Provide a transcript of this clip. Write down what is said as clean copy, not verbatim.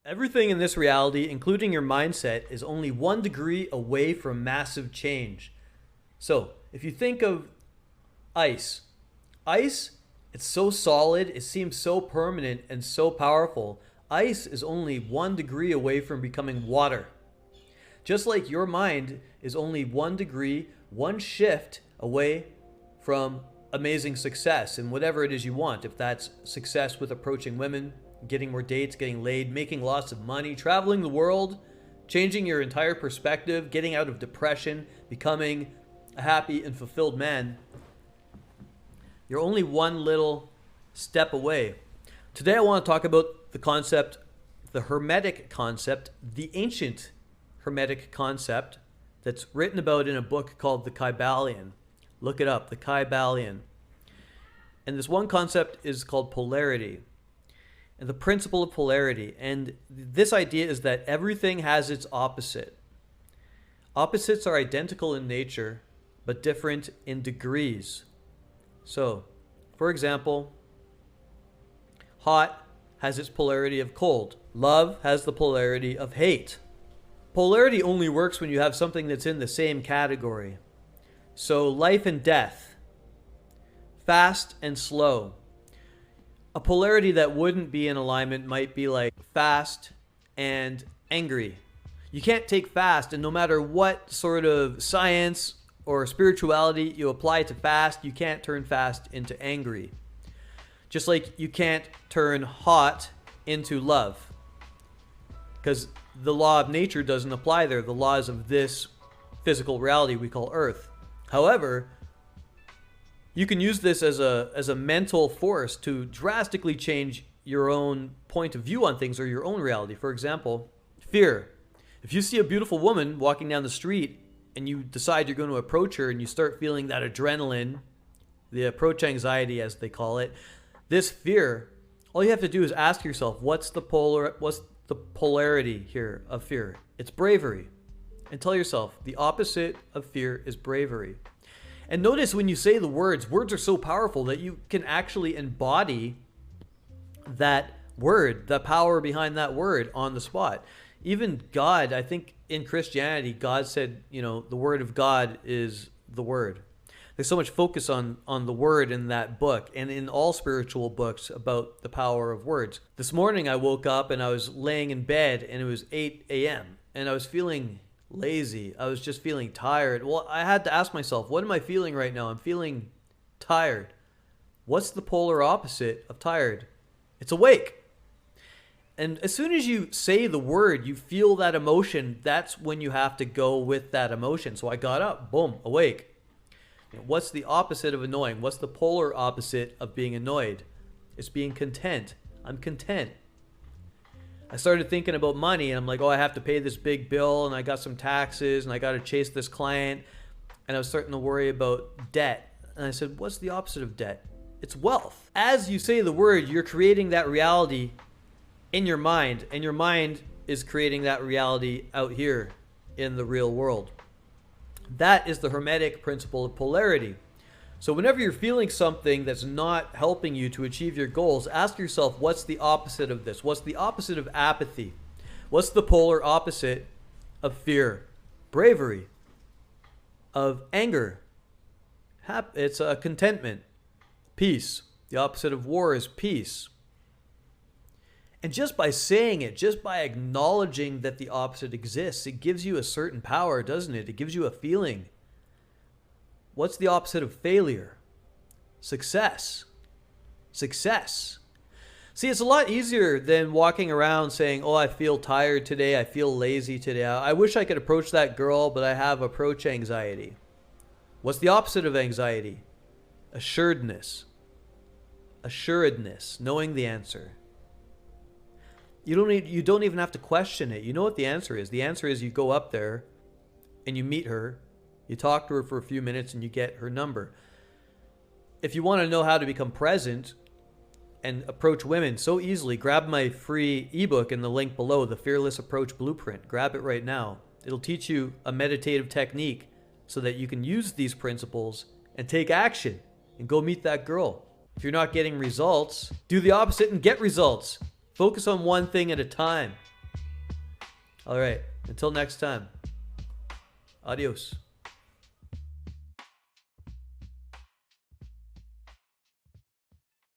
Everything in this reality, including your mindset, is only 1 degree away from massive change. So, if you think of ice, ice, it's so solid, it seems so permanent and so powerful. Ice is only 1 degree away from becoming water. Just like your mind is only 1 degree, one shift away from amazing success in whatever it is you want. If that's success with approaching women, getting more dates, getting laid, making lots of money, traveling the world, changing your entire perspective, getting out of depression, becoming a happy and fulfilled man, you're only one little step away. Today I want to talk about the concept, the Hermetic concept, the ancient Hermetic concept that's written about in a book called the Kybalion. Look it up, the Kybalion. And this one concept is called polarity, and the principle of polarity. And this idea is that everything has its opposite. Opposites are identical in nature, but different in degrees. So, for example, hot has its polarity of cold. Love has the polarity of hate. Polarity only works when you have something that's in the same category. So, life and death, fast and slow. A polarity that wouldn't be in alignment might be like fast and angry. You can't take fast, and no matter what sort of science or spirituality you apply to fast, you can't turn fast into angry. Just like you can't turn hot into love, because the law of nature doesn't apply there, the laws of this physical reality we call Earth. However, you can use this as a mental force to drastically change your own point of view on things or your own reality. For example, fear. If you see a beautiful woman walking down the street and you decide you're going to approach her and you start feeling that adrenaline, the approach anxiety as they call it, this fear, all you have to do is ask yourself, what's the polarity here of fear? It's bravery. And tell yourself, the opposite of fear is bravery. And notice when you say the words are so powerful that you can actually embody that word, the power behind that word on the spot. Even God, I think in Christianity, God said, the word of God is the word. There's so much focus on the word in that book and in all spiritual books about the power of words. This morning I woke up and I was laying in bed and it was 8 a.m. and I was feeling lazy. I was just feeling tired. Well, I had to ask myself, what am I feeling right now? I'm feeling tired. What's the polar opposite of tired? It's awake. And as soon as you say the word, you feel that emotion. That's when you have to go with that emotion. So I got up, boom, awake. What's the opposite of annoying? What's the polar opposite of being annoyed? It's being content. I'm content. I started thinking about money and I'm like, I have to pay this big bill and I got some taxes and I got to chase this client. And I was starting to worry about debt. And I said, what's the opposite of debt? It's wealth. As you say the word, you're creating that reality in your mind, and your mind is creating that reality out here in the real world. That is the Hermetic principle of polarity. So whenever you're feeling something that's not helping you to achieve your goals, ask yourself, what's the opposite of this? What's the opposite of apathy? What's the polar opposite of fear? Bravery. Of anger. It's a contentment. Peace. The opposite of war is peace. And just by saying it, just by acknowledging that the opposite exists, it gives you a certain power, doesn't it? It gives you a feeling. What's the opposite of failure? Success. Success. See, it's a lot easier than walking around saying, I feel tired today, I feel lazy today. I wish I could approach that girl, but I have approach anxiety. What's the opposite of anxiety? Assuredness. Assuredness, knowing the answer. You don't even have to question it. You know what the answer is. The answer is you go up there and you meet her, you talk to her for a few minutes and you get her number. If you want to know how to become present and approach women so easily, grab my free ebook in the link below, The Fearless Approach Blueprint. Grab it right now. It'll teach you a meditative technique so that you can use these principles and take action and go meet that girl. If you're not getting results, do the opposite and get results. Focus on one thing at a time. All right. Until next time. Adios.